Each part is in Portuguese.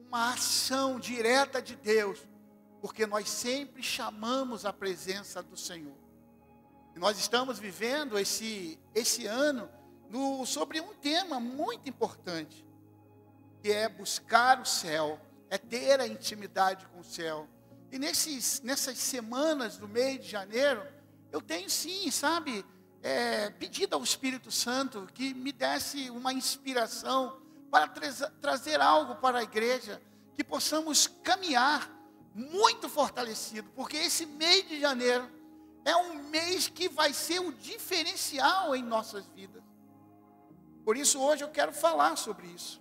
uma ação direta de Deus, porque nós sempre chamamos a presença do Senhor. E nós estamos vivendo esse ano sobre um tema muito importante, que é buscar o céu, é ter a intimidade com o céu. E nessas semanas do mês de janeiro, eu tenho sim, sabe, pedido ao Espírito Santo que me desse uma inspiração para trazer algo para a igreja, que possamos caminhar muito fortalecido, porque esse mês de janeiro é um mês que vai ser o diferencial em nossas vidas. Por isso hoje eu quero falar sobre isso,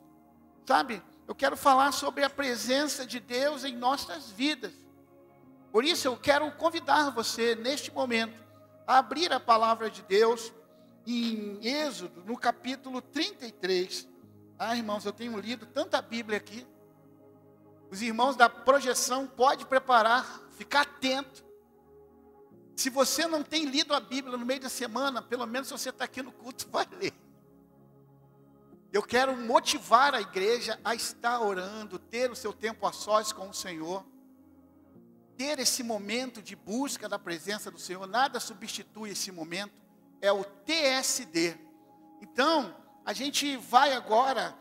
sabe? Eu quero falar sobre a presença de Deus em nossas vidas. Por isso eu quero convidar você neste momento a abrir a palavra de Deus em Êxodo, no capítulo 33. Ah, irmãos, eu tenho lido tanta Bíblia aqui. Os irmãos da projeção podem preparar, ficar atento. Se você não tem lido a Bíblia no meio da semana, pelo menos se você está aqui no culto, vai ler. Eu quero motivar a igreja a estar orando, ter o seu tempo a sós com o Senhor, ter esse momento de busca da presença do Senhor. Nada substitui esse momento, é o TSD. Então, a gente vai agora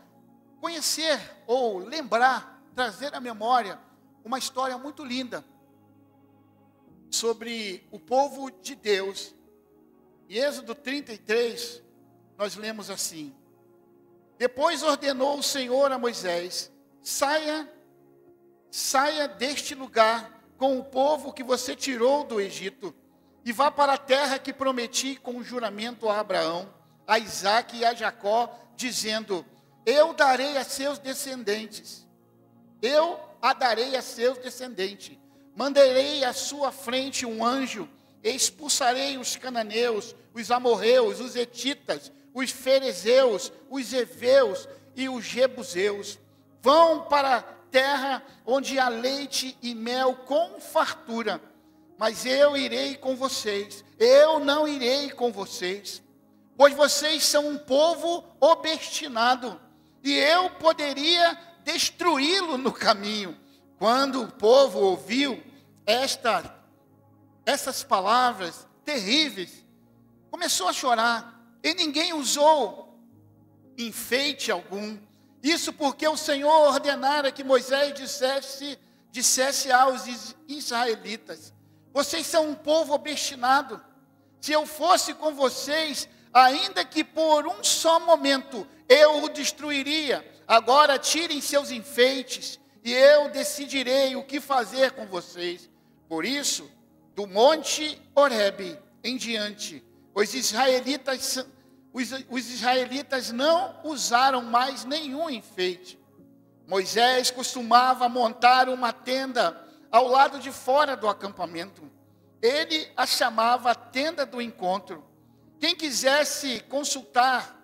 conhecer ou lembrar, trazer à memória uma história muito linda sobre o povo de Deus. Em Êxodo 33, nós lemos assim: depois ordenou o Senhor a Moisés: saia deste lugar com o povo que você tirou do Egito, e vá para a terra que prometi com juramento a Abraão, a Isaque e a Jacó, dizendo: eu darei a seus descendentes. Eu a darei a seus descendentes. Mandarei à sua frente um anjo, e expulsarei os cananeus, os amorreus, os hetitas, os ferezeus, os heveus e os jebuseus. Vão para a terra onde há leite e mel com fartura. Mas eu irei com vocês. Eu não irei com vocês, pois vocês são um povo obstinado, e eu poderia destruí-lo no caminho. Quando o povo ouviu essas palavras terríveis, começou a chorar, e ninguém usou enfeite algum. Isso porque o Senhor ordenara que Moisés dissesse aos israelitas: vocês são um povo obstinado. Se eu fosse com vocês, ainda que por um só momento, eu o destruiria. Agora tirem seus enfeites, e eu decidirei o que fazer com vocês. Por isso, do monte Horebe em diante, os israelitas não usaram mais nenhum enfeite. Moisés costumava montar uma tenda ao lado de fora do acampamento. Ele a chamava a tenda do encontro. Quem quisesse consultar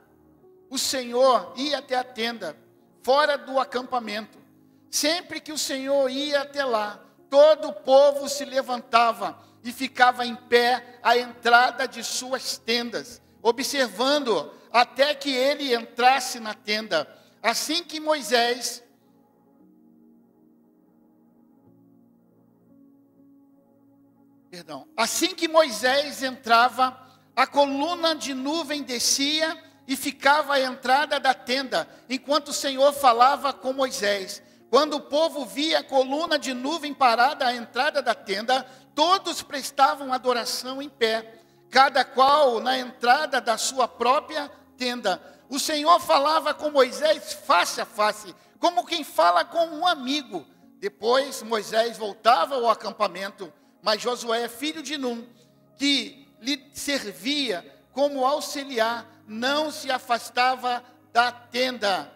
o Senhor ia até a tenda, fora do acampamento. Sempre que o Senhor ia até lá, todo o povo se levantava e ficava em pé à entrada de suas tendas, observando até que ele entrasse na tenda. Assim que Moisés entrava, a coluna de nuvem descia e ficava à entrada da tenda, enquanto o Senhor falava com Moisés. Quando o povo via a coluna de nuvem parada à entrada da tenda, todos prestavam adoração em pé, cada qual na entrada da sua própria tenda. O Senhor falava com Moisés face a face, como quem fala com um amigo. Depois Moisés voltava ao acampamento, mas Josué, filho de Num, que lhe servia como auxiliar, não se afastava da tenda.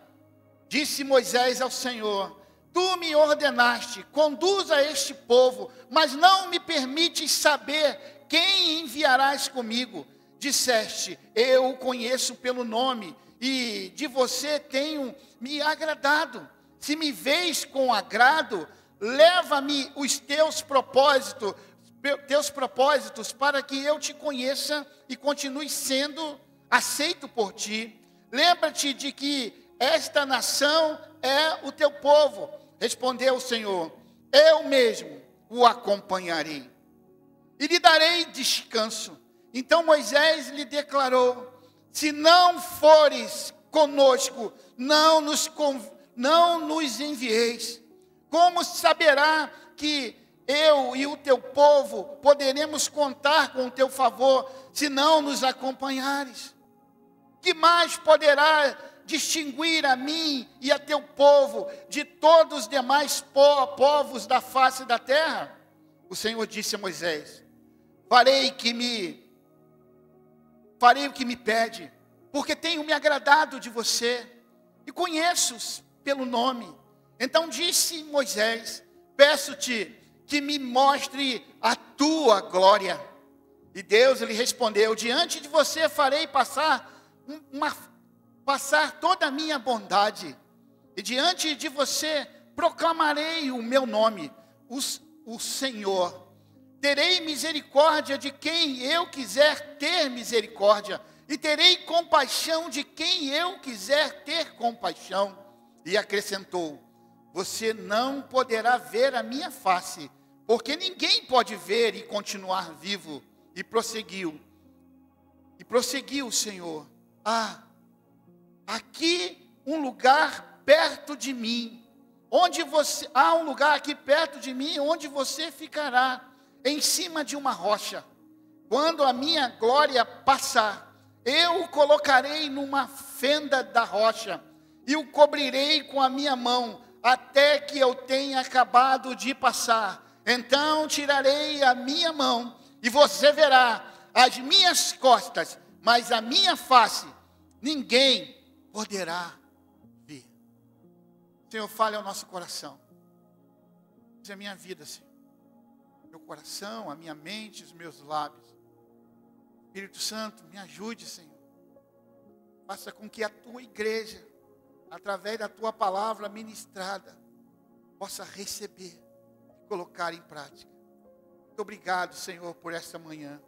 Disse Moisés ao Senhor: tu me ordenaste, conduza este povo, mas não me permites saber quem enviarás comigo. Disseste: eu o conheço pelo nome, e de você tenho me agradado. Se me vês com agrado, leva-me os teus propósitos para que eu te conheça e continue sendo aceito por ti. Lembra-te de que esta nação é o teu povo. respondeu o Senhor, eu mesmo o acompanharei e lhe darei descanso. Então Moisés lhe declarou, se não fores conosco, não nos envieis. Como saberá que eu e o teu povo poderemos contar com o teu favor, se não nos acompanhares? Que mais poderá distinguir a mim e a teu povo de todos os demais povos da face da terra? O Senhor disse a Moisés, farei o que me pede, porque tenho me agradado de você, e conheço-os pelo nome. Então disse Moisés, peço-te que me mostre a tua glória. E Deus lhe respondeu, diante de você farei passar toda a minha bondade, e diante de você proclamarei o meu nome, o Senhor. Terei misericórdia de quem eu quiser ter misericórdia, e terei compaixão de quem eu quiser ter compaixão. E acrescentou, você não poderá ver a minha face, porque ninguém pode ver e continuar vivo. E prosseguiu o Senhor, aqui um lugar perto de mim, há um lugar aqui perto de mim, onde você ficará, em cima de uma rocha. Quando a minha glória passar, eu o colocarei numa fenda da rocha, e o cobrirei com a minha mão, até que eu tenha acabado de passar. Então tirarei a minha mão, e você verá as minhas costas, mas a minha face ninguém poderá ver. Senhor, fale ao nosso coração. Essa é a minha vida, Senhor. Meu coração, a minha mente, os meus lábios. Espírito Santo, me ajude, Senhor. Faça com que a tua igreja, através da tua palavra ministrada, possa receber e colocar em prática. Muito obrigado, Senhor, por esta manhã.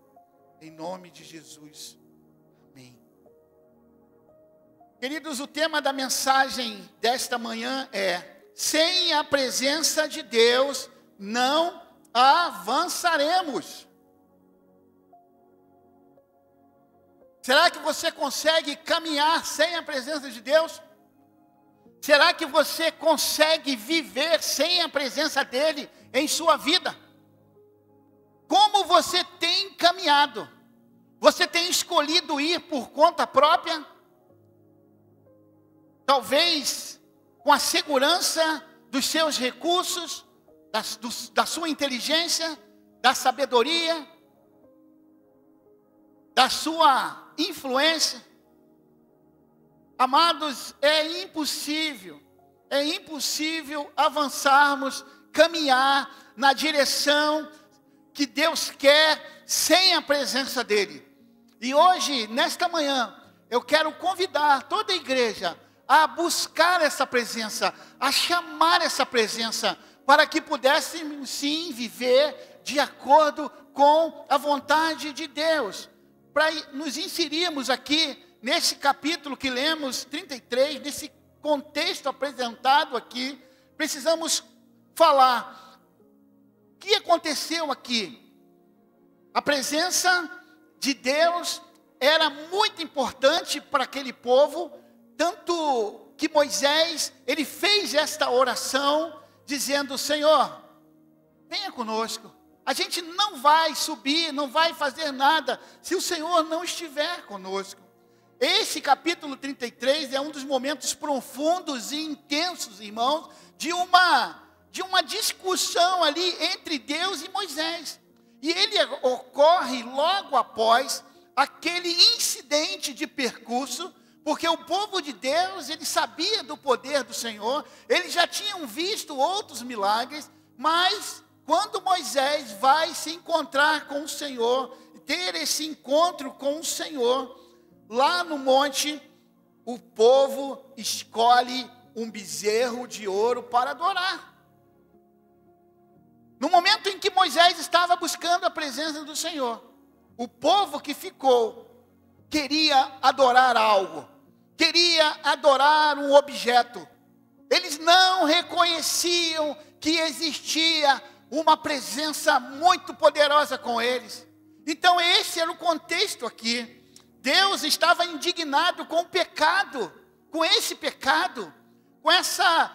Em nome de Jesus. Amém. Queridos, o tema da mensagem desta manhã é: sem a presença de Deus, não avançaremos. Será que você consegue caminhar sem a presença de Deus? Será que você consegue viver sem a presença dEle em sua vida? Como você tem caminhado? Você tem escolhido ir por conta própria? Talvez com a segurança dos seus recursos, da sua inteligência, da sabedoria, da sua influência. Amados, é impossível avançarmos, caminhar na direção que Deus quer sem a presença dEle. E hoje, nesta manhã, eu quero convidar toda a igreja a buscar essa presença, a chamar essa presença, para que pudéssemos sim viver de acordo com a vontade de Deus. Para nos inserirmos aqui nesse capítulo que lemos, 33, nesse contexto apresentado aqui, precisamos falar o que aconteceu aqui. A presença de Deus era muito importante para aquele povo, tanto que Moisés, ele fez esta oração, dizendo: Senhor, venha conosco. A gente não vai subir, não vai fazer nada, se o Senhor não estiver conosco. Esse capítulo 33 é um dos momentos profundos e intensos, irmãos, de uma discussão ali entre Deus e Moisés. E ele ocorre logo após aquele incidente de percurso, porque o povo de Deus, ele sabia do poder do Senhor, eles já tinham visto outros milagres, mas quando Moisés vai se encontrar com o Senhor, ter esse encontro com o Senhor, lá no monte, o povo escolhe um bezerro de ouro para adorar. No momento em que Moisés estava buscando a presença do Senhor, o povo que ficou queria adorar algo, queria adorar um objeto. Eles não reconheciam que existia uma presença muito poderosa com eles. Então esse era o contexto aqui. Deus estava indignado com o pecado, com esse pecado, com essa,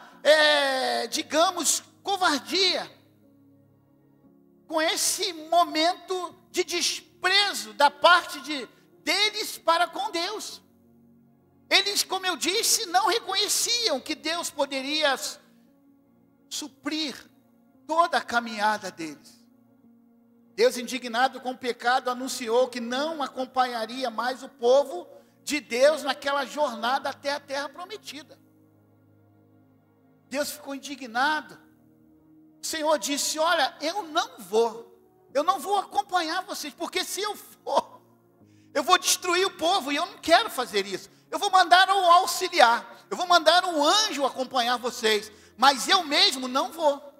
digamos, covardia, com esse momento de desprezo da parte deles para com Deus. Eles, como eu disse, não reconheciam que Deus poderia suprir toda a caminhada deles. Deus, indignado com o pecado, anunciou que não acompanharia mais o povo de Deus naquela jornada até a terra prometida. Deus ficou indignado. O Senhor disse: olha, eu não vou acompanhar vocês, porque se eu for, eu vou destruir o povo, e eu não quero fazer isso. Eu vou mandar um auxiliar, eu vou mandar um anjo acompanhar vocês, mas eu mesmo não vou.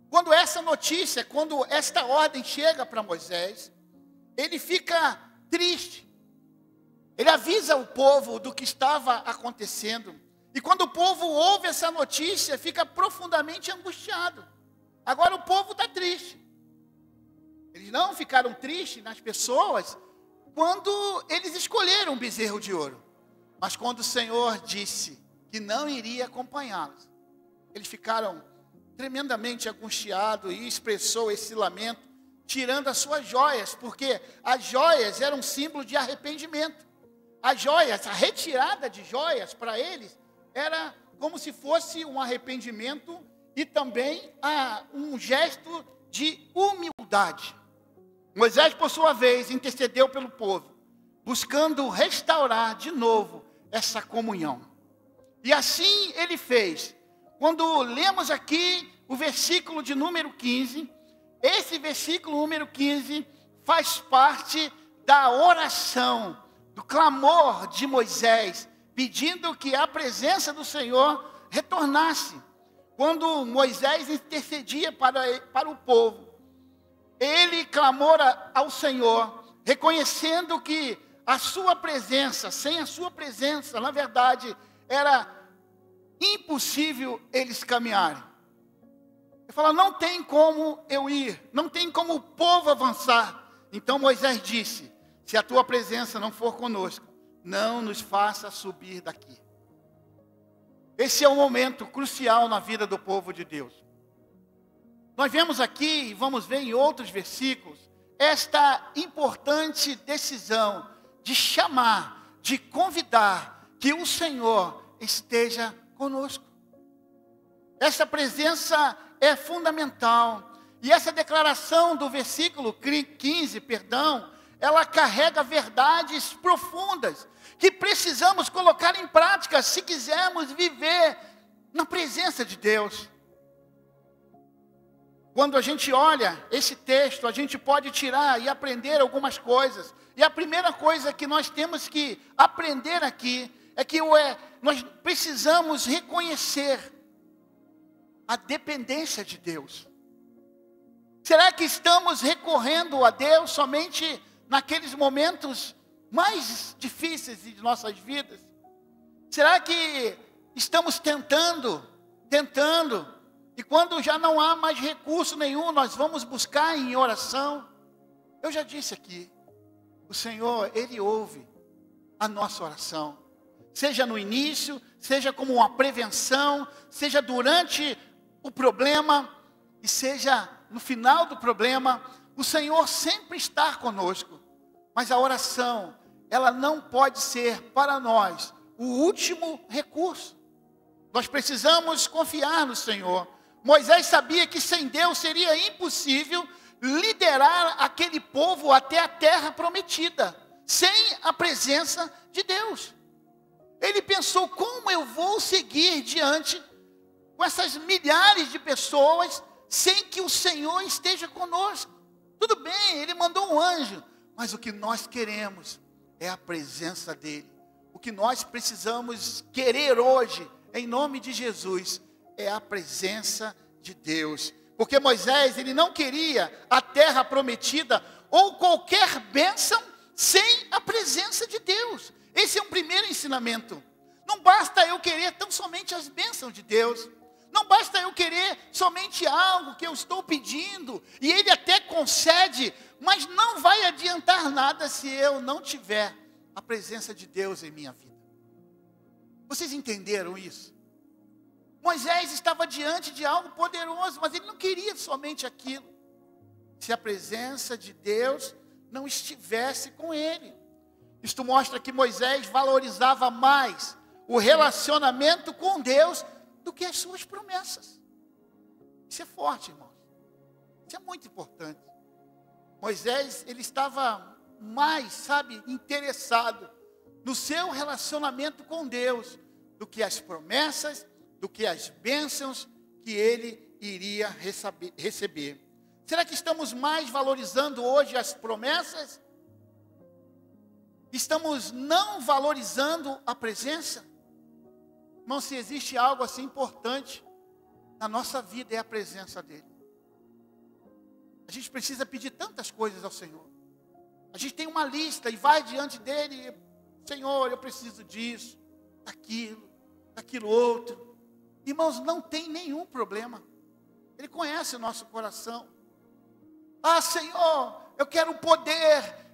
Quando esta ordem chega para Moisés, ele fica triste. Ele avisa o povo do que estava acontecendo. E quando o povo ouve essa notícia, fica profundamente angustiado. Agora o povo está triste. Eles não ficaram tristes nas pessoas quando eles escolheram um bezerro de ouro. Mas quando o Senhor disse que não iria acompanhá-los, eles ficaram tremendamente angustiados e expressou esse lamento, tirando as suas joias, porque as joias eram um símbolo de arrependimento. As joias, a retirada de joias para eles, era como se fosse um arrependimento e também um gesto de humildade. Moisés, por sua vez, intercedeu pelo povo, buscando restaurar de novo essa comunhão. E assim ele fez. Quando lemos aqui o versículo de número 15, esse versículo número 15 faz parte da oração, do clamor de Moisés, pedindo que a presença do Senhor retornasse. Quando Moisés intercedia para o povo, ele clamou ao Senhor, reconhecendo que a sua presença, sem a sua presença, na verdade, era impossível eles caminharem. Ele fala: não tem como eu ir, não tem como o povo avançar. Então Moisés disse: se a tua presença não for conosco, não nos faça subir daqui. Esse é um momento crucial na vida do povo de Deus. Nós vemos aqui, e vamos ver em outros versículos, esta importante decisão de chamar, de convidar, que o Senhor esteja conosco. Essa presença é fundamental. E essa declaração do versículo 15, ela carrega verdades profundas que precisamos colocar em prática se quisermos viver na presença de Deus. Quando a gente olha esse texto, a gente pode tirar e aprender algumas coisas. E a primeira coisa que nós temos que aprender aqui é que nós precisamos reconhecer a dependência de Deus. Será que estamos recorrendo a Deus somente naqueles momentos mais difíceis de nossas vidas? Será que estamos tentando, e quando já não há mais recurso nenhum, nós vamos buscar em oração? Eu já disse aqui, o Senhor, Ele ouve a nossa oração. Seja no início, seja como uma prevenção, seja durante o problema, e seja no final do problema, o Senhor sempre está conosco. Mas a oração, ela não pode ser para nós o último recurso. Nós precisamos confiar no Senhor. Moisés sabia que sem Deus seria impossível liderar aquele povo até a terra prometida, sem a presença de Deus. Ele pensou: como eu vou seguir diante com essas milhares de pessoas sem que o Senhor esteja conosco? Tudo bem, Ele mandou um anjo, mas o que nós queremos é a presença dEle. O que nós precisamos querer hoje, em nome de Jesus, é a presença de Deus. Porque Moisés, ele não queria a terra prometida ou qualquer bênção sem a presença de Deus. Esse é um primeiro ensinamento. Não basta eu querer tão somente as bênçãos de Deus. Não basta eu querer somente algo que eu estou pedindo, e Ele até concede, mas não vai adiantar nada se eu não tiver a presença de Deus em minha vida. Vocês entenderam isso? Moisés estava diante de algo poderoso, mas ele não queria somente aquilo. Se a presença de Deus não estivesse com ele. Isto mostra que Moisés valorizava mais o relacionamento com Deus do que as suas promessas. Isso é forte, irmãos. Isso é muito importante. Moisés, ele estava mais, interessado no seu relacionamento com Deus do que as promessas, do que as bênçãos que ele iria receber. Será que estamos mais valorizando hoje as promessas? Estamos não valorizando a presença? Irmão, se existe algo assim importante na nossa vida, é a presença dEle. A gente precisa pedir tantas coisas ao Senhor. A gente tem uma lista e vai diante dEle: Senhor, eu preciso disso, daquilo outro. Irmãos, não tem nenhum problema. Ele conhece o nosso coração. Ah, Senhor, eu quero poder,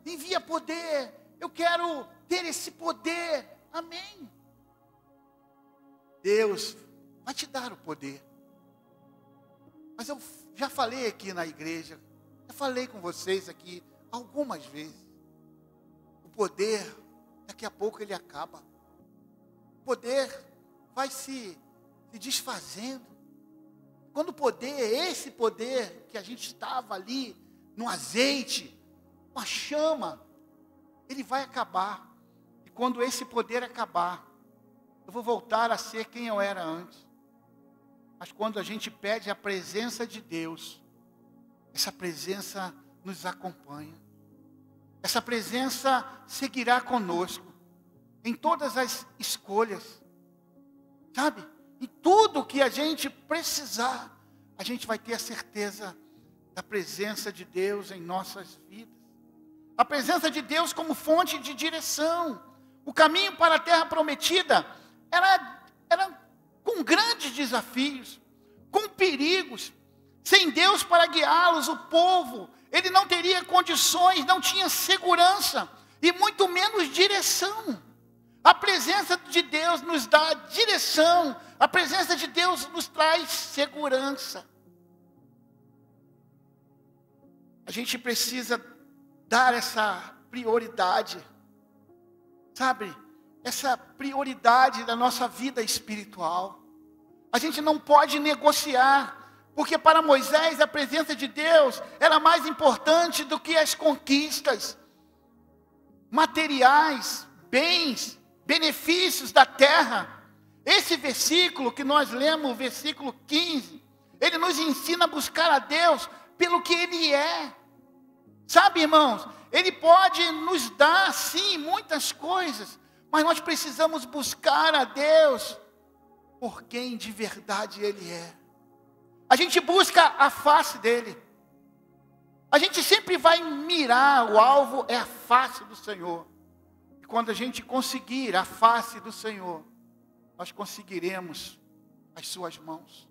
envia poder, eu quero ter esse poder. Amém. Deus vai te dar o poder. Mas eu já falei aqui na igreja, já falei com vocês aqui algumas vezes. O poder, daqui a pouco ele acaba. O poder vai se desfazendo. Quando o poder, esse poder que a gente estava ali, no azeite, com a chama, ele vai acabar. E quando esse poder acabar, eu vou voltar a ser quem eu era antes. Mas quando a gente pede a presença de Deus, essa presença nos acompanha. Essa presença seguirá conosco em todas as escolhas. Sabe? Em tudo que a gente precisar, a gente vai ter a certeza da presença de Deus em nossas vidas. A presença de Deus como fonte de direção. O caminho para a terra prometida era com grandes desafios, com perigos. Sem Deus para guiá-los, o povo, ele não teria condições, não tinha segurança e muito menos direção. A presença de Deus nos dá direção, a presença de Deus nos traz segurança. A gente precisa dar essa prioridade, essa prioridade da nossa vida espiritual. A gente não pode negociar, porque para Moisés a presença de Deus era mais importante do que as conquistas materiais, bens, benefícios da terra. Esse versículo que nós lemos, o versículo 15, ele nos ensina a buscar a Deus pelo que Ele é. Sabe, irmãos, Ele pode nos dar, sim, muitas coisas, mas nós precisamos buscar a Deus por quem de verdade Ele é. A gente busca a face dEle. A gente sempre vai mirar, o alvo é a face do Senhor. E quando a gente conseguir a face do Senhor, nós conseguiremos as suas mãos.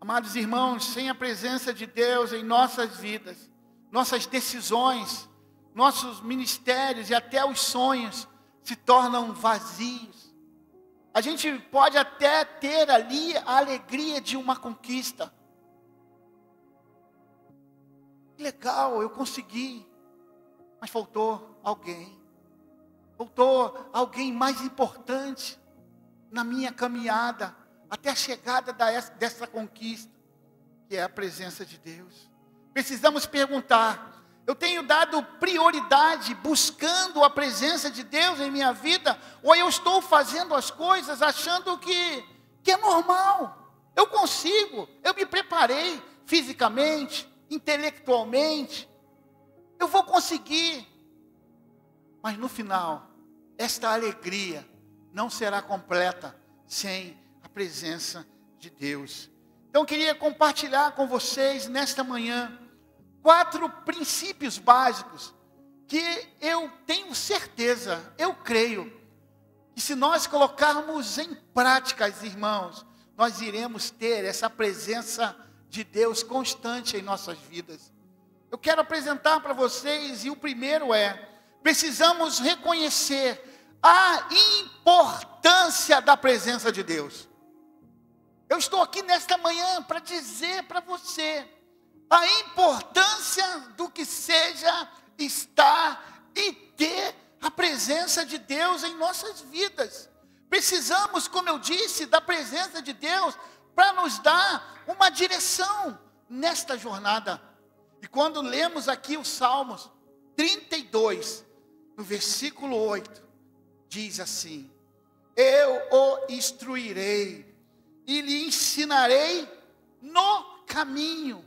Amados irmãos, sem a presença de Deus em nossas vidas, nossas decisões, nossos ministérios e até os sonhos se tornam vazios. A gente pode até ter ali a alegria de uma conquista. Legal, eu consegui, mas faltou alguém. Faltou alguém mais importante na minha caminhada, até a chegada dessa conquista, que é a presença de Deus. Precisamos perguntar: eu tenho dado prioridade buscando a presença de Deus em minha vida? Ou eu estou fazendo as coisas achando que é normal? Eu consigo, eu me preparei fisicamente, intelectualmente, eu vou conseguir. Mas no final, esta alegria não será completa sem a presença de Deus. Então eu queria compartilhar com vocês nesta manhã 4 princípios básicos que eu tenho certeza certeza, eu creio, que se nós colocarmos em prática, irmãos, nós iremos ter essa presença de Deus constante em nossas vidas. Eu quero apresentar para vocês, e o primeiro precisamos reconhecer a importância da presença de Deus. Eu estou aqui nesta manhã para dizer para você a importância do que seja estar e ter a presença de Deus em nossas vidas. Precisamos, como eu disse, da presença de Deus para nos dar uma direção nesta jornada. E quando lemos aqui os Salmos 32, no versículo 8, diz assim: eu o instruirei e lhe ensinarei no caminho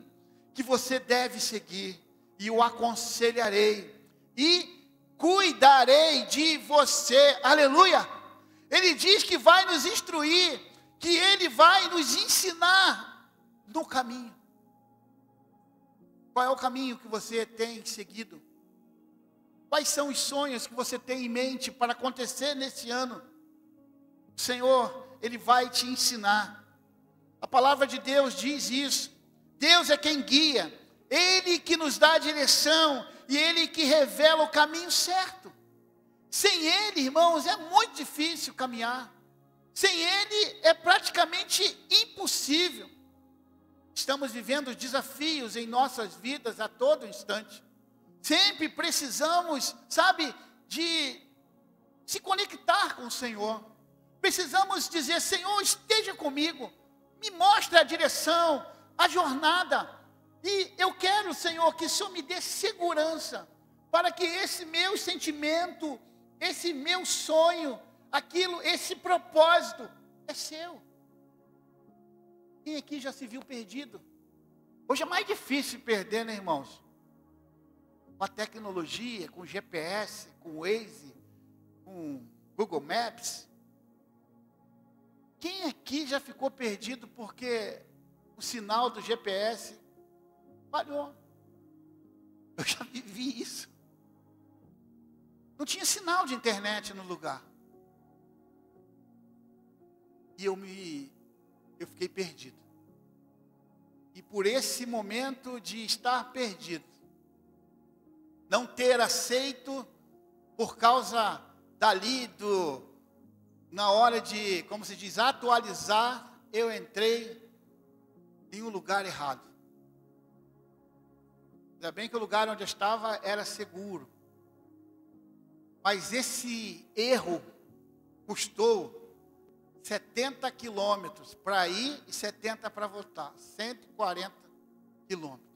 que você deve seguir, e o aconselharei e cuidarei de você. Aleluia! Ele diz que vai nos instruir, que Ele vai nos ensinar no caminho. Qual é o caminho que você tem seguido? Quais são os sonhos que você tem em mente para acontecer nesse ano? O Senhor, Ele vai te ensinar. A palavra de Deus diz isso. Deus é quem guia, Ele que nos dá a direção e Ele que revela o caminho certo. Sem Ele, irmãos, é muito difícil caminhar. Sem Ele é praticamente impossível. Estamos vivendo desafios em nossas vidas a todo instante. Sempre precisamos, de se conectar com o Senhor. Precisamos dizer: Senhor, esteja comigo, me mostre a direção, a jornada. E eu quero, Senhor, que o Senhor me dê segurança, para que esse meu sentimento, esse meu sonho, esse propósito é seu. Quem aqui já se viu perdido? Hoje é mais difícil perder, né, irmãos? Com a tecnologia, com o GPS, com o Waze, com o Google Maps. Quem aqui já ficou perdido porque o sinal do GPS falhou? Eu já vivi isso. Não tinha sinal de internet no lugar. E eu fiquei perdido. E por esse momento de estar perdido, não ter aceito, por causa na hora de, como se diz, atualizar, eu entrei em um lugar errado. Ainda bem que o lugar onde eu estava era seguro. Mas esse erro custou 70 quilômetros para ir e 70 para voltar. 140 quilômetros.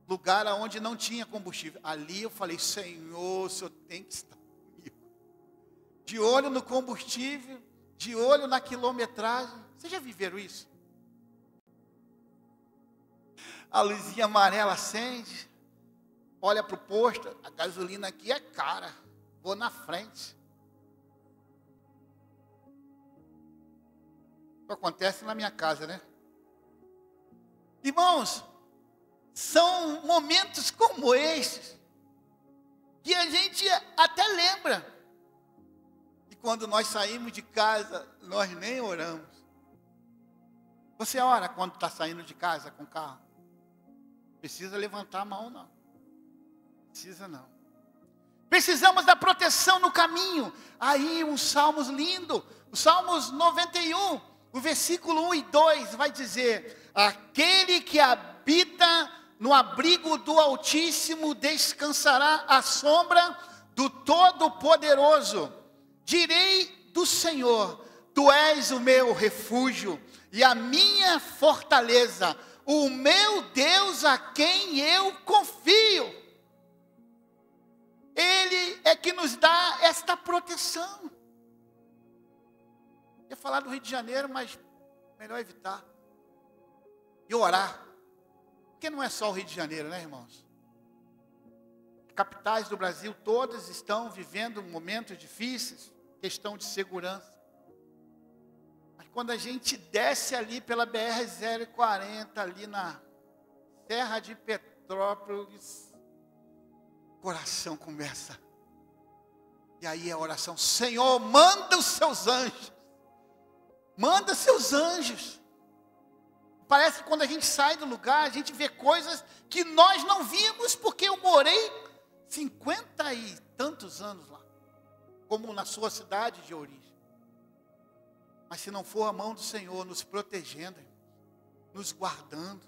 Lugar onde não tinha combustível. Ali eu falei: Senhor, o Senhor tem que estar comigo. De olho no combustível, de olho na quilometragem. Vocês já viveram isso? A luzinha amarela acende, olha para o posto, a gasolina aqui é cara, vou na frente. Isso acontece na minha casa, né? Irmãos, são momentos como estes, que a gente até lembra. E quando nós saímos de casa, nós nem oramos. Você ora quando está saindo de casa com o carro? Precisa levantar a mão, não. Precisa não. Precisamos da proteção no caminho. Aí um Salmos lindo, o Salmos 91, o versículo 1 e 2 vai dizer: aquele que habita no abrigo do Altíssimo descansará à sombra do Todo-Poderoso. Direi do Senhor: tu és o meu refúgio e a minha fortaleza, o meu Deus a quem eu confio. Ele é que nos dá esta proteção. Eu ia falar do Rio de Janeiro, mas melhor evitar. E orar. Porque não é só o Rio de Janeiro, né, irmãos? Capitais do Brasil todas estão vivendo momentos difíceis, questão de segurança. Mas quando a gente desce ali pela BR-040, ali na Serra de Petrópolis, coração começa. E aí a oração: Senhor, manda os seus anjos. Manda seus anjos. Parece que quando a gente sai do lugar, a gente vê coisas que nós não vimos, porque eu morei 50 e tantos anos lá, como na sua cidade de origem. Mas se não for a mão do Senhor nos protegendo, nos guardando.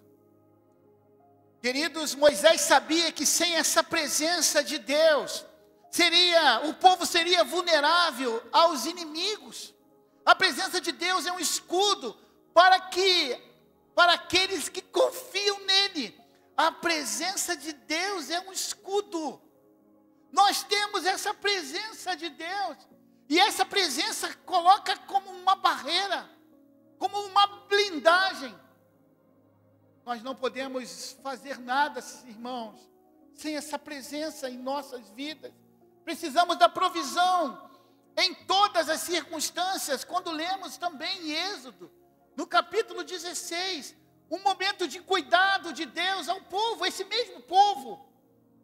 Queridos, Moisés sabia que sem essa presença de Deus, o povo seria vulnerável aos inimigos. A presença de Deus é um escudo para aqueles que confiam nele. A presença de Deus é um escudo. Nós temos essa presença de Deus. E essa presença coloca como uma barreira, como uma blindagem. Nós não podemos fazer nada, irmãos, sem essa presença em nossas vidas. Precisamos da provisão em todas as circunstâncias. Quando lemos também em Êxodo, no capítulo 16, um momento de cuidado de Deus ao povo, esse mesmo povo,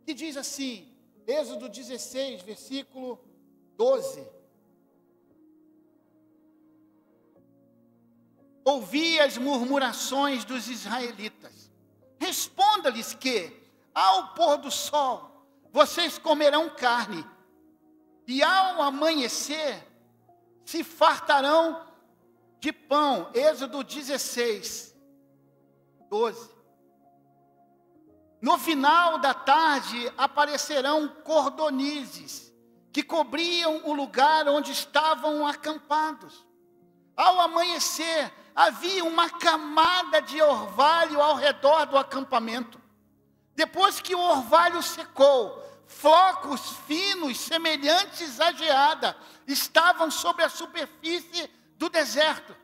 que diz assim, Êxodo 16, versículo 12. Ouvi as murmurações dos israelitas. Responda-lhes que, ao pôr do sol, vocês comerão carne, e ao amanhecer, se fartarão de pão. Êxodo 16, 12. No final da tarde, aparecerão cordonizes, que cobriam o lugar onde estavam acampados. Ao amanhecer, havia uma camada de orvalho ao redor do acampamento. Depois que o orvalho secou, flocos finos, semelhantes à geada, estavam sobre a superfície do deserto.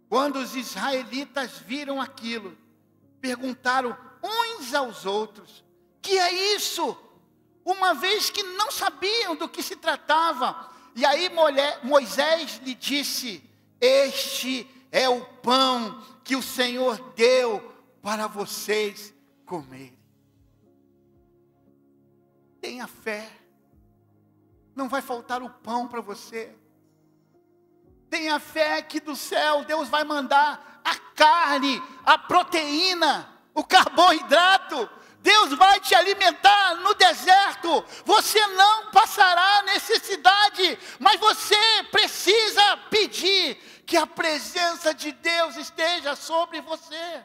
Quando os israelitas viram aquilo, perguntaram uns aos outros: que é isso? Uma vez que não sabiam do que se tratava. E aí Moisés lhe disse: este é o pão que o Senhor deu para vocês comerem. Tenha fé, não vai faltar o pão para você. Tenha fé que do céu Deus vai mandar a carne, a proteína, o carboidrato. Deus vai te alimentar no deserto. Você não passará necessidade, mas você precisa pedir que a presença de Deus esteja sobre você.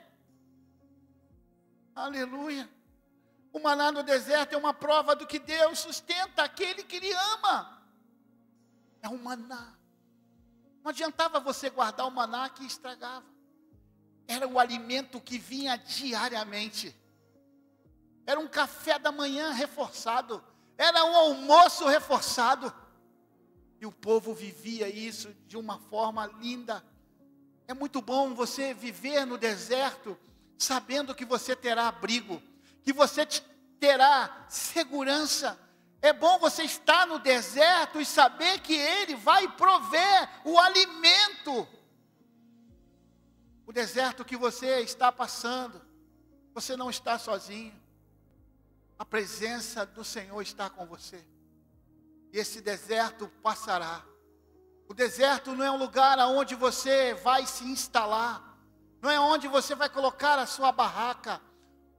Aleluia. O maná no deserto é uma prova do que Deus sustenta aquele que Ele ama. É um maná. Não adiantava você guardar o maná que estragava. Era o alimento que vinha diariamente. Era um café da manhã reforçado. Era um almoço reforçado. E o povo vivia isso de uma forma linda. É muito bom você viver no deserto, sabendo que você terá abrigo, que você terá segurança. É bom você estar no deserto e saber que Ele vai prover o alimento. O deserto que você está passando, você não está sozinho. A presença do Senhor está com você. E esse deserto passará. O deserto não é um lugar onde você vai se instalar. Não é onde você vai colocar a sua barraca.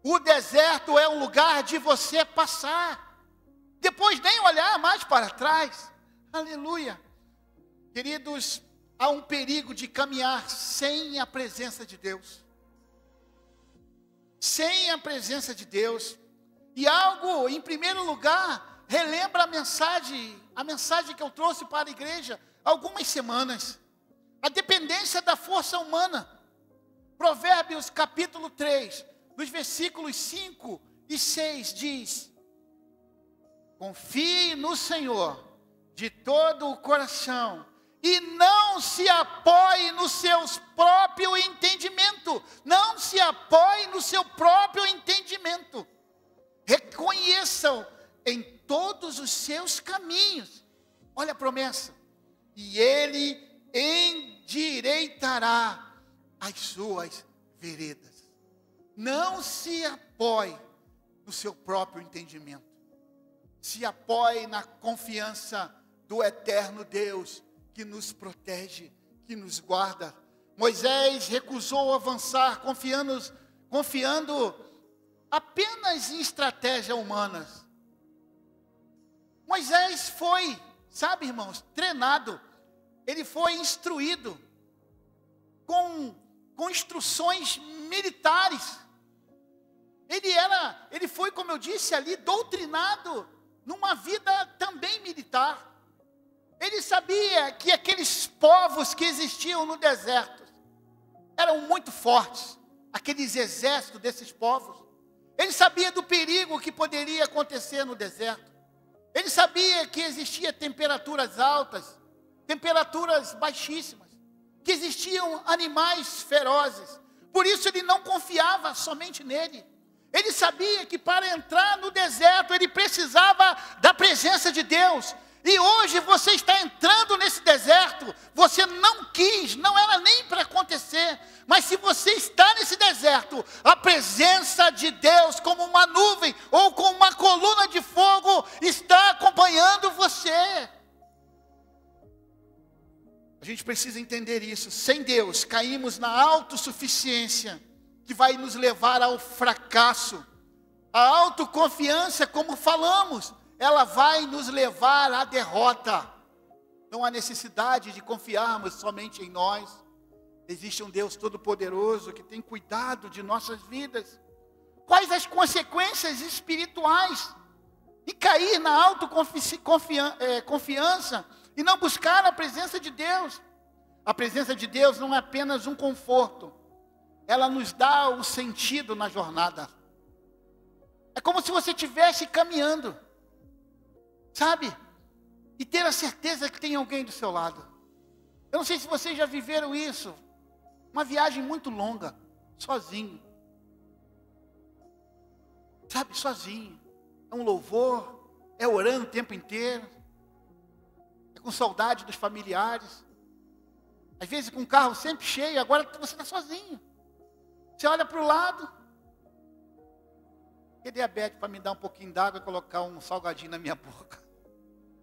O deserto é um lugar de você passar. Depois nem olhar mais para trás. Aleluia. Queridos, há um perigo de caminhar sem a presença de Deus. Sem a presença de Deus. E algo, em primeiro lugar, relembra a mensagem que eu trouxe para a igreja há algumas semanas. A dependência da força humana. Provérbios capítulo 3, nos versículos 5 e 6 diz: confie no Senhor de todo o coração e não se apoie no seu próprio entendimento. Não se apoie no seu próprio entendimento. Reconheçam em todos os seus caminhos. Olha a promessa. E Ele endireitará as suas veredas. Não se apoie no seu próprio entendimento. Se apoie na confiança do eterno Deus, que nos protege, que nos guarda. Moisés recusou avançar, confiando apenas em estratégias humanas. Moisés foi, sabe, irmãos, treinado. Ele foi instruído com instruções militares. Ele foi, como eu disse ali, doutrinado numa vida também militar. Ele sabia que aqueles povos que existiam no deserto eram muito fortes, aqueles exércitos desses povos. Ele sabia do perigo que poderia acontecer no deserto. Ele sabia que existia temperaturas altas, temperaturas baixíssimas, que existiam animais ferozes. Por isso ele não confiava somente nele. Ele sabia que para entrar no deserto ele precisava da presença de Deus. E hoje você está entrando nesse deserto, você não quis, não era nem para acontecer. Mas se você está nesse deserto, a presença de Deus como uma nuvem ou com uma coluna de fogo está acompanhando você. A gente precisa entender isso. Sem Deus, caímos na autossuficiência, que vai nos levar ao fracasso. A autoconfiança, como falamos, ela vai nos levar à derrota. Não há necessidade de confiarmos somente em nós. Existe um Deus Todo-Poderoso que tem cuidado de nossas vidas. Quais as consequências espirituais de cair na autoconfiança e não buscar a presença de Deus? A presença de Deus não é apenas um conforto. Ela nos dá o sentido na jornada. É como se você estivesse caminhando, sabe? E ter a certeza que tem alguém do seu lado. Eu não sei se vocês já viveram isso. Uma viagem muito longa, sozinho. Sabe, sozinho. É um louvor, é orando o tempo inteiro. É com saudade dos familiares. Às vezes com o carro sempre cheio, agora você está sozinho. Você olha para o lado. Que diabetes para me dar um pouquinho d'água e colocar um salgadinho na minha boca.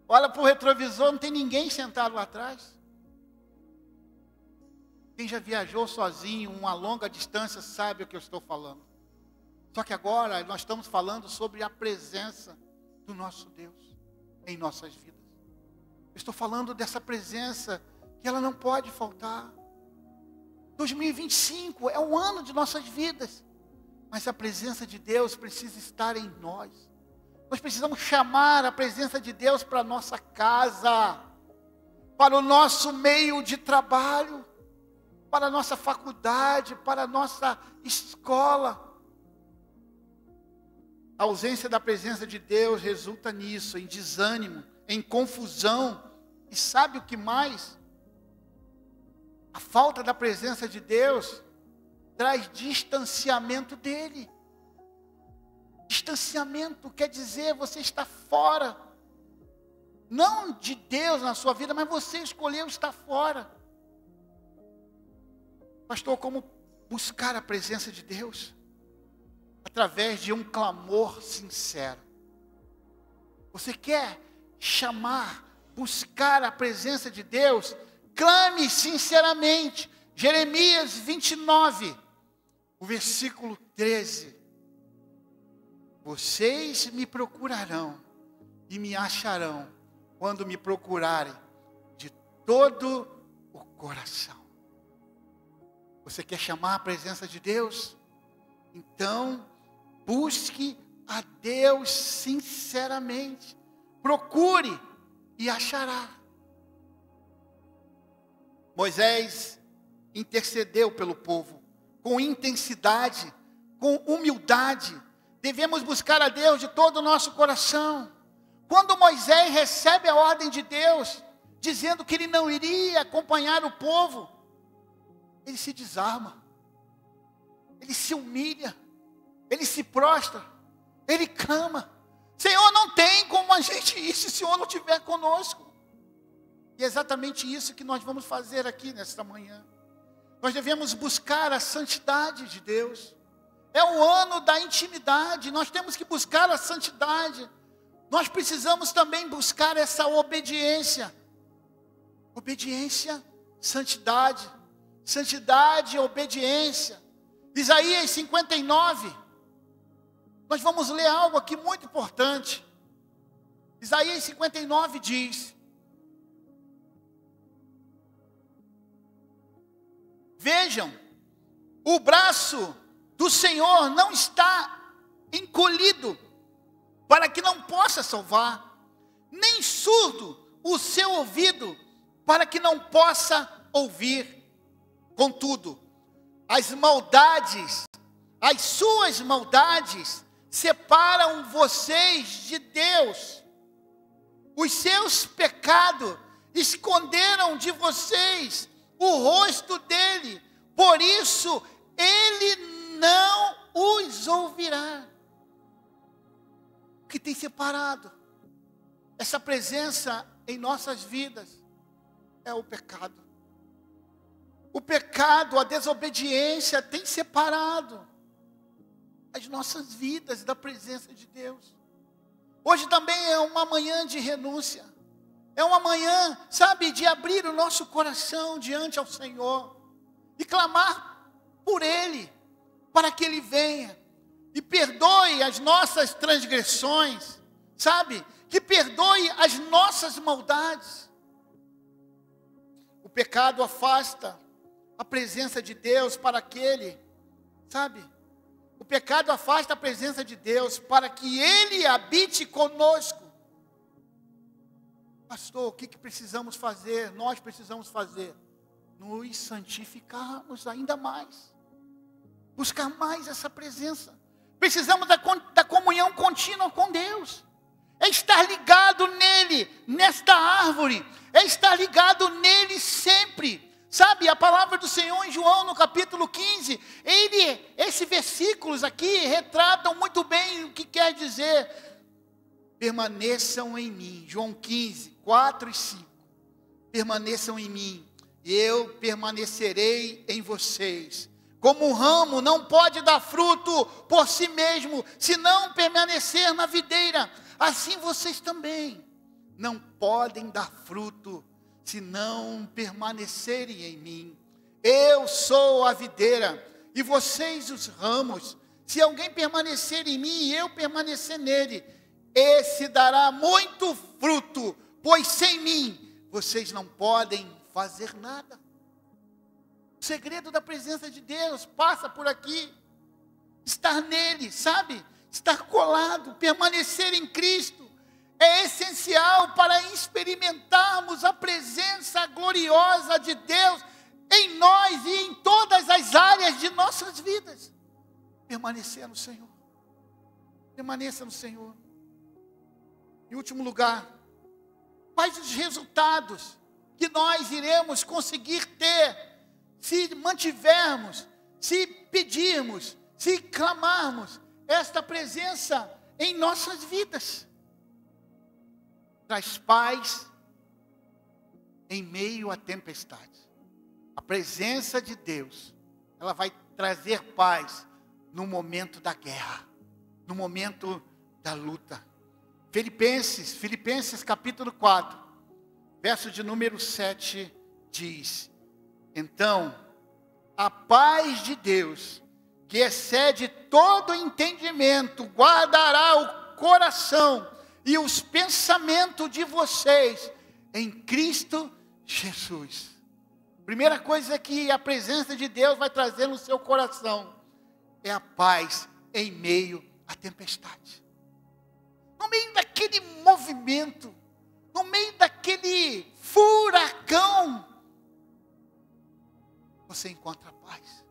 Olha para o retrovisor, não tem ninguém sentado lá atrás. Quem já viajou sozinho uma longa distância sabe o que eu estou falando. Só que agora nós estamos falando sobre a presença do nosso Deus em nossas vidas. Eu estou falando dessa presença que ela não pode faltar. 2025 é o ano de nossas vidas. Mas a presença de Deus precisa estar em nós. Nós precisamos chamar a presença de Deus para a nossa casa, para o nosso meio de trabalho, para a nossa faculdade, para a nossa escola. A ausência da presença de Deus resulta nisso, em desânimo, em confusão. E sabe o que mais? A falta da presença de Deus traz distanciamento dele. Distanciamento quer dizer você está fora. Não de Deus na sua vida, mas você escolheu estar fora. Pastor, como buscar a presença de Deus? Através de um clamor sincero. Você quer chamar, buscar a presença de Deus? Clame sinceramente. Jeremias 29, o versículo 13. Vocês me procurarão e me acharão quando me procurarem de todo o coração. Você quer chamar a presença de Deus? Então, busque a Deus sinceramente. Procure e achará. Moisés intercedeu pelo povo com intensidade, com humildade. Devemos buscar a Deus de todo o nosso coração. Quando Moisés recebe a ordem de Deus, dizendo que ele não iria acompanhar o povo, ele se desarma, ele se humilha, ele se prostra, ele clama: Senhor, não tem como a gente ir se o Senhor não estiver conosco. E é exatamente isso que nós vamos fazer aqui nesta manhã. Nós devemos buscar a santidade de Deus. é o ano da intimidade. Nós temos que buscar a santidade. Nós precisamos também buscar essa obediência. Obediência, santidade. Santidade, obediência. Isaías 59. Nós vamos ler algo aqui muito importante. Isaías 59 diz: vejam, o braço do Senhor não está encolhido para que não possa salvar, nem surdo o seu ouvido para que não possa ouvir. Contudo, as suas maldades separam vocês de Deus. Os seus pecados esconderam de vocês o rosto dele, por isso ele não os ouvirá. O que tem separado essa presença em nossas vidas é o pecado. O pecado, a desobediência tem separado as nossas vidas da presença de Deus. Hoje também é uma manhã de renúncia. É uma manhã, sabe, de abrir o nosso coração diante ao Senhor e clamar por Ele, para que Ele venha e perdoe as nossas transgressões, sabe? Que perdoe as nossas maldades. O pecado afasta a presença de Deus para aquele, sabe? O pecado afasta a presença de Deus para que Ele habite conosco. Pastor, o que precisamos fazer? Nós precisamos fazer? Nos santificarmos ainda mais. Buscar mais essa presença. Precisamos da comunhão contínua com Deus. É estar ligado nele, nesta árvore. É estar ligado nele sempre. Sabe, a palavra do Senhor em João, no capítulo 15, esses versículos aqui retratam muito bem o que quer dizer. Permaneçam em mim. João 15, 4 e 5. Permaneçam em mim, e eu permanecerei em vocês. Como um ramo não pode dar fruto por si mesmo, se não permanecer na videira, assim vocês também não podem dar fruto se não permanecerem em mim. Eu sou a videira, e vocês os ramos. Se alguém permanecer em mim e eu permanecer nele, esse dará muito fruto, pois sem mim vocês não podem fazer nada. O segredo da presença de Deus passa por aqui. Estar nele, sabe? Estar colado, permanecer em Cristo. É essencial para experimentarmos a presença gloriosa de Deus em nós e em todas as áreas de nossas vidas. Permanecer no Senhor. Permaneça no Senhor. Em último lugar, quais os resultados que nós iremos conseguir ter se mantivermos, se pedirmos, se clamarmos esta presença em nossas vidas? Traz paz em meio à tempestade. A presença de Deus, ela vai trazer paz no momento da guerra, no momento da luta. Filipenses capítulo 4, verso de número 7, diz: então, a paz de Deus, que excede todo entendimento, guardará o coração e os pensamentos de vocês em Cristo Jesus. Primeira coisa que a presença de Deus vai trazer no seu coração é a paz em meio à tempestade. No meio daquele movimento, no meio daquele furacão, você encontra paz.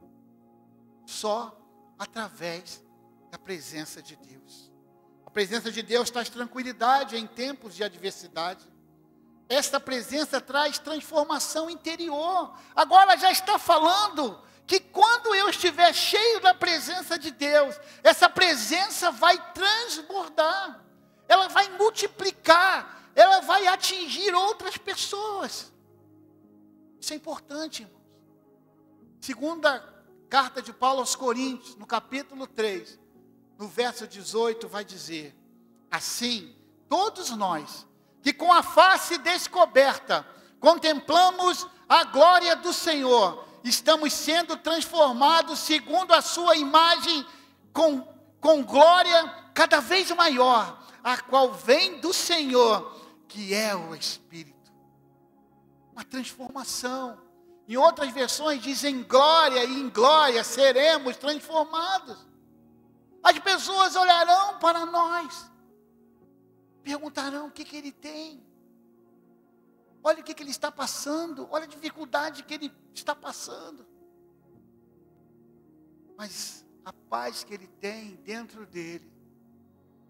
Só através da presença de Deus. A presença de Deus traz tranquilidade em tempos de adversidade. Esta presença traz transformação interior. Agora já está falando que quando eu estiver cheio da presença de Deus, essa presença vai transbordar. Ela vai multiplicar. Ela vai atingir outras pessoas. Isso é importante, irmãos. Segunda carta de Paulo aos Coríntios, no capítulo 3, no verso 18, vai dizer: assim, todos nós, que com a face descoberta, contemplamos a glória do Senhor, estamos sendo transformados segundo a sua imagem, com glória cada vez maior, a qual vem do Senhor, que é o Espírito. Uma transformação. Em outras versões dizem glória, e em glória seremos transformados. As pessoas olharão para nós, perguntarão o que ele tem. Olha o que ele está passando, olha a dificuldade que ele está passando. Mas a paz que ele tem dentro dele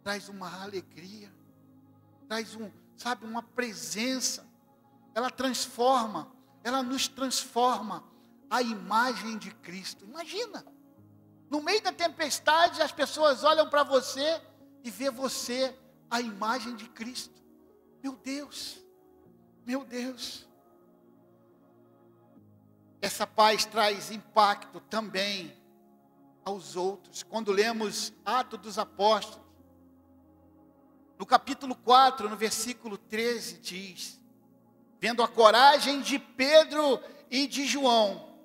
traz uma alegria, traz uma presença. Ela transforma, ela nos transforma a imagem de Cristo. Imagina, no meio da tempestade as pessoas olham para você e vê você a imagem de Cristo. Meu Deus, meu Deus. Essa paz traz impacto também aos outros. Quando lemos Atos dos Apóstolos, no capítulo 4, no versículo 13, diz: vendo a coragem de Pedro e de João,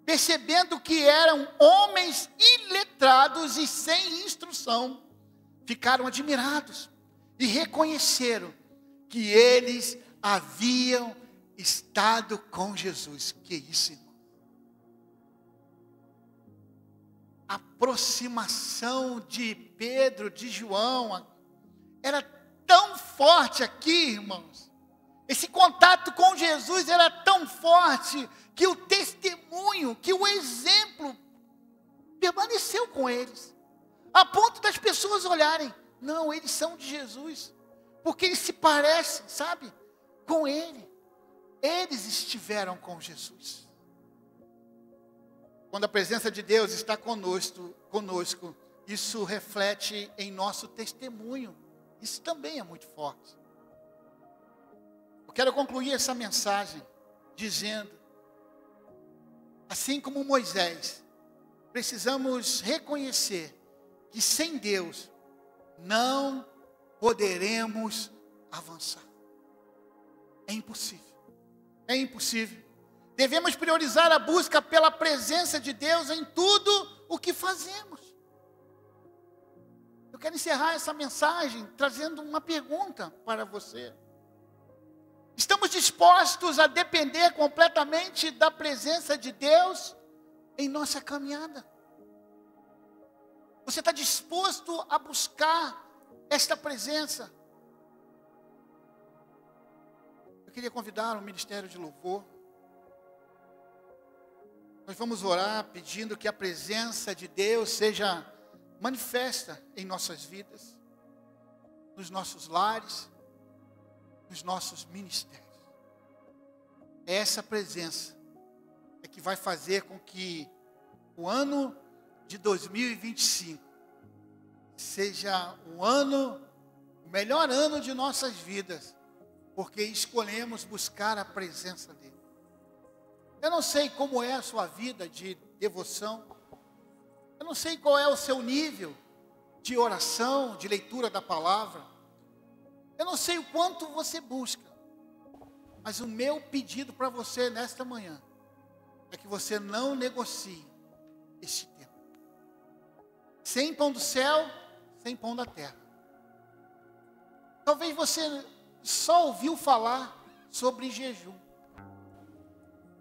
percebendo que eram homens iletrados e sem instrução, ficaram admirados e reconheceram que eles haviam estado com Jesus. Que isso, irmão? A aproximação de Pedro, de João, era tão forte aqui, irmãos. Esse contato com Jesus era tão forte que o testemunho, que o exemplo permaneceu com eles, a ponto das pessoas olharem: não, eles são de Jesus, porque eles se parecem, sabe, com ele. Eles estiveram com Jesus. Quando a presença de Deus está conosco, isso reflete em nosso testemunho. Isso também é muito forte. Eu quero concluir essa mensagem dizendo: assim como Moisés, precisamos reconhecer que sem Deus não poderemos avançar. É impossível. É impossível. Devemos priorizar a busca pela presença de Deus em tudo o que fazemos. Eu quero encerrar essa mensagem trazendo uma pergunta para você. Estamos dispostos a depender completamente da presença de Deus em nossa caminhada? Você está disposto a buscar esta presença? Eu queria convidar o Ministério de Louvor. Nós vamos orar pedindo que a presença de Deus seja manifesta em nossas vidas, nos nossos lares, nos nossos ministérios. Essa presença é que vai fazer com que o ano de 2025 seja o melhor ano de nossas vidas, porque escolhemos buscar a presença dele. Eu não sei como é a sua vida de devoção, eu não sei qual é o seu nível de oração, de leitura da palavra, eu não sei o quanto você busca, mas o meu pedido para você nesta manhã é que você não negocie este tempo. Sem pão do céu, sem pão da terra. Talvez você só ouviu falar sobre jejum,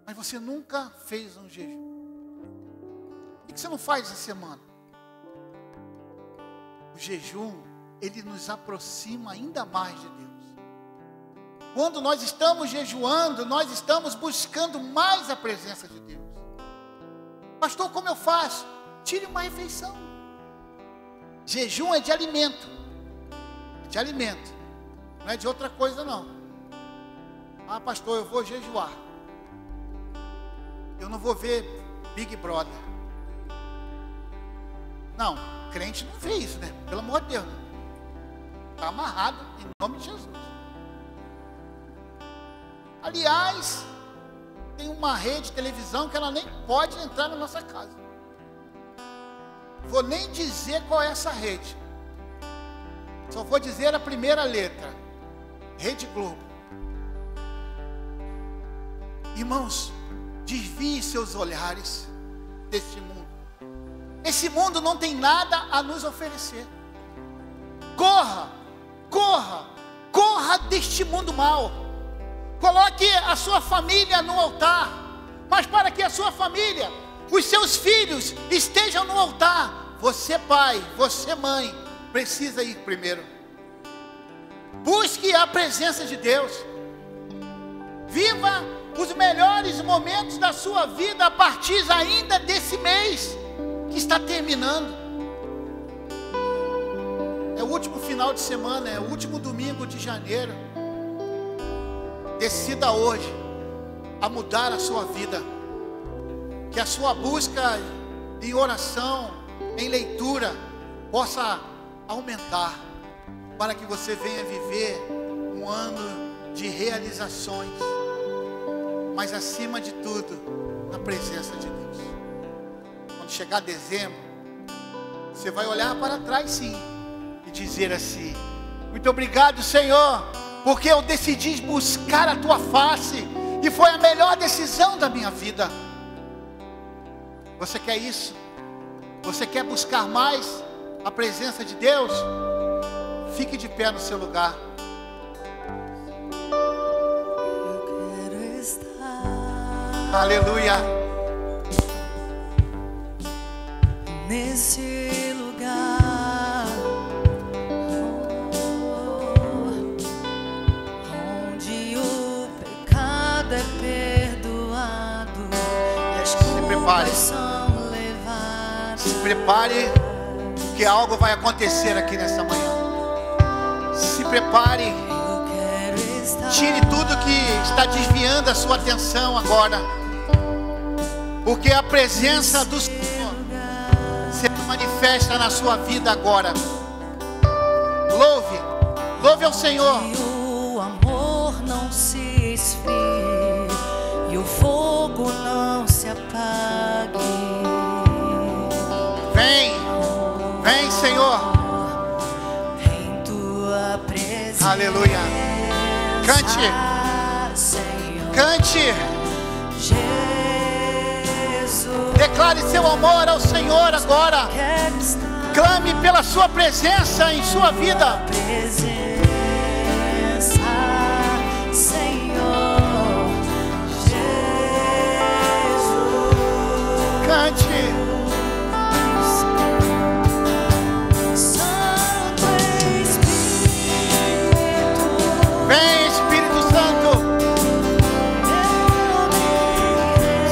mas você nunca fez um jejum. Por que você não faz essa semana? O jejum, ele nos aproxima ainda mais de Deus. Quando nós estamos jejuando, nós estamos buscando mais a presença de Deus. Pastor, como eu faço? Tire uma refeição. Jejum é de alimento. É de alimento. Não é de outra coisa não. Ah, pastor, eu vou jejuar. Eu não vou ver Big Brother. Não, crente não vê isso, né? Pelo amor de Deus. Está amarrado em nome de Jesus. Aliás, tem uma rede de televisão que ela nem pode entrar na nossa casa. vou nem dizer qual é essa rede. Só vou dizer a primeira letra. Rede Globo. Irmãos, desvie seus olhares deste mundo. Esse mundo não tem nada a nos oferecer. Corra, corra, corra deste mundo mau. Coloque a sua família no altar. Mas para que a sua família, os seus filhos estejam no altar, você pai, você mãe, precisa ir primeiro. Busque a presença de Deus. Viva os melhores momentos da sua vida a partir ainda desse mês que está terminando. É o último final de semana, é o último domingo de janeiro. Decida hoje a mudar a sua vida. Que a sua busca em oração, em leitura, possa aumentar, para que você venha viver um ano de realizações, mas acima de tudo, na presença de Deus. Quando chegar dezembro, você vai olhar para trás sim, e dizer assim: muito obrigado, Senhor, porque eu decidi buscar a tua face, e foi a melhor decisão da minha vida. Você quer isso? Você quer buscar mais a presença de Deus? Fique de pé no seu lugar. Eu quero estar Aleluia. nesse lugar, onde o pecado é perdoado e as culpas são levadas. Se prepare, que algo vai acontecer aqui nessa manhã. Se prepare. Tire tudo que está desviando a sua atenção agora, porque a presença do Senhor se manifesta na sua vida agora. Louve, louve ao Senhor. E o amor não se esfrie, e o fogo não se apague. Vem, vem, Senhor. Em tua presença. Aleluia. Cante, Senhor. cante. Jesus. Declare seu amor ao Senhor agora. Quero estar Clame pela sua presença em sua vida. presença, Senhor Jesus. Cante. Santo Espírito, Vem, Espírito Santo.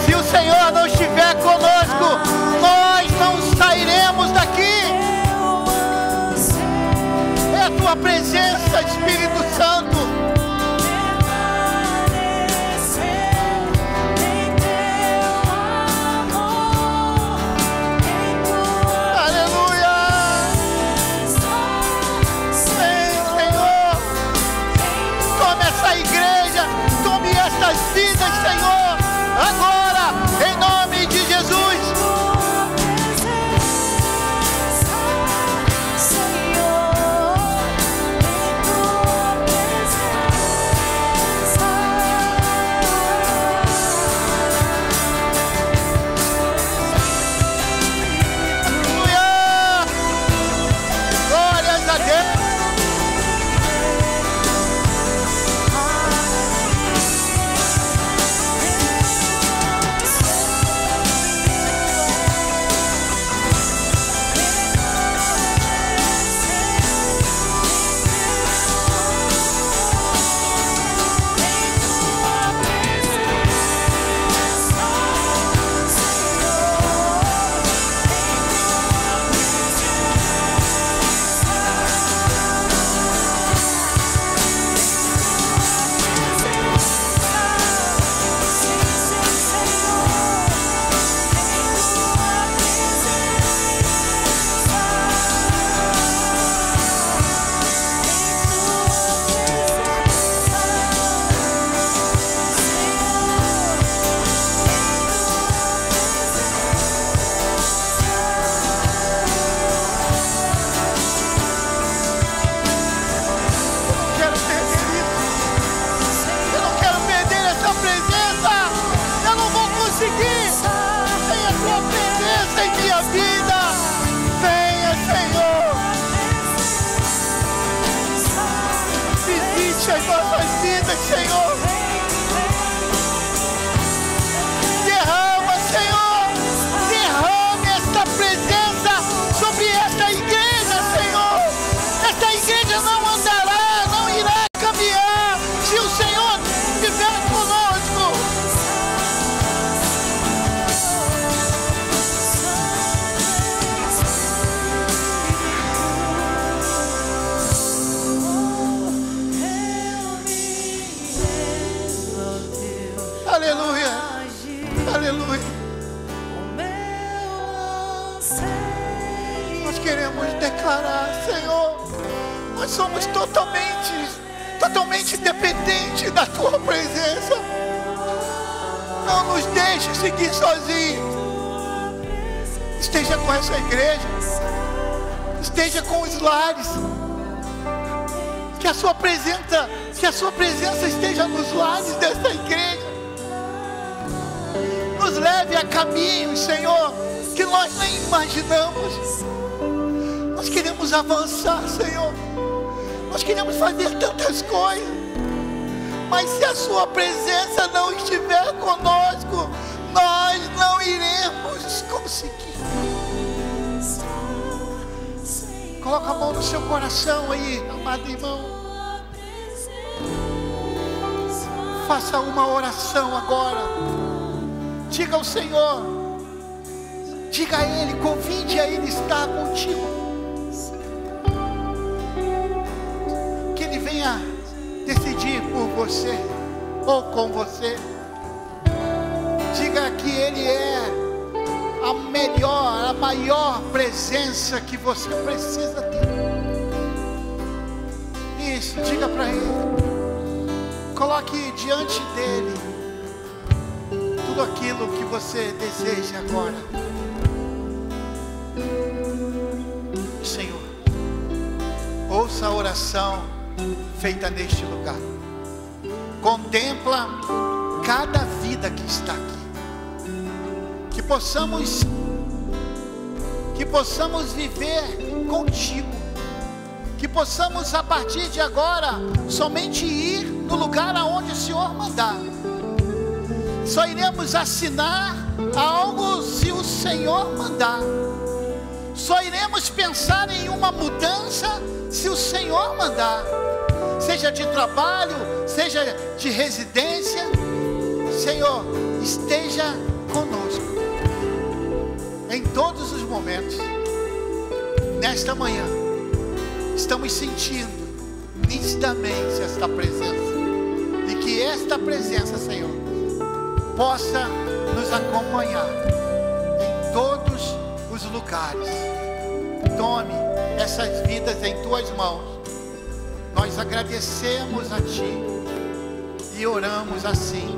Se o Senhor não estiver conosco, nós não sairemos daqui. É a tua presença. Visite as nossas vidas, Senhor. Derrama, Senhor. Derrame esta presença sobre esta igreja, Senhor. Esta igreja não andará, não irá caminhar se o Senhor estiver conosco. Aleluia, aleluia. Nós queremos declarar, Senhor, nós somos totalmente dependentes da Tua presença. Não nos deixe seguir sozinhos. Esteja com essa igreja, esteja com os lares. Que a Sua presença esteja nos lares dessa igreja. Nos leve a caminhos, Senhor, que nós nem imaginamos. Nós queremos avançar, Senhor. Nós queremos fazer tantas coisas. Mas se a Sua presença não estiver conosco, nós não iremos conseguir. Coloca a mão no seu coração aí, amado irmão. Faça uma oração agora. Diga ao Senhor, diga a Ele, convide a Ele estar contigo. Que Ele venha decidir por você ou com você. Diga que Ele é a maior presença que você precisa ter. Isso, diga para Ele. Coloque diante dEle tudo aquilo que você deseja agora. Senhor, ouça a oração feita neste lugar. Contempla cada vida que está aqui. Que possamos viver contigo. Que possamos a partir de agora somente ir no lugar aonde o Senhor mandar. Só iremos assinar algo se o Senhor mandar. Só iremos pensar em uma mudança se o Senhor mandar. Seja de trabalho, seja de residência. Senhor, esteja conosco em todos os momentos. Nesta manhã estamos sentindo nitidamente esta presença. E que esta presença, Senhor, possa nos acompanhar em todos os lugares. Tome essas vidas em Tuas mãos. Nós agradecemos a Ti e oramos assim,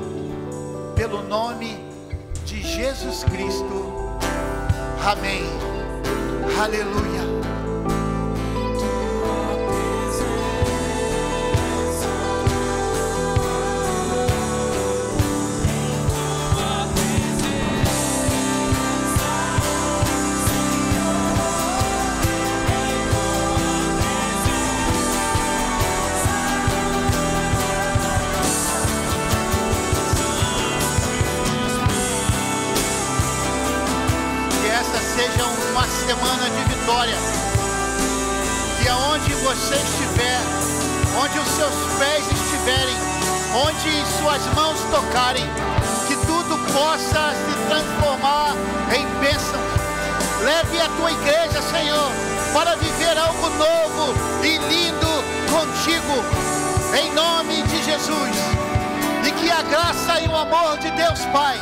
pelo nome de Jesus Cristo. Amém. Aleluia. Semana de vitória. Que aonde você estiver, onde os seus pés estiverem, onde suas mãos tocarem, que tudo possa se transformar em bênção. Leve a tua igreja, Senhor, para viver algo novo e lindo contigo, em nome de Jesus. E que a graça e o amor de Deus Pai,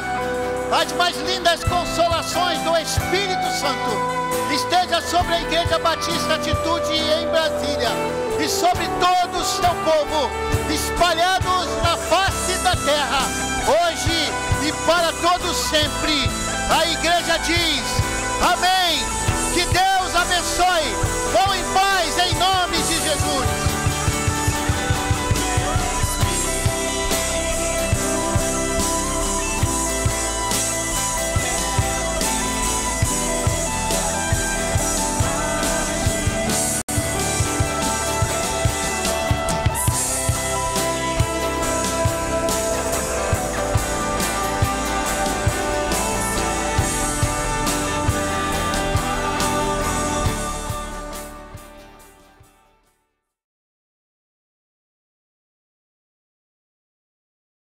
as mais lindas consolações do Espírito Santo, esteja sobre a Igreja Batista Atitude em Brasília e sobre todo o seu povo, espalhados na face da terra, hoje e para todos sempre. A igreja diz amém. Que Deus abençoe. Vão em paz em nome de Jesus.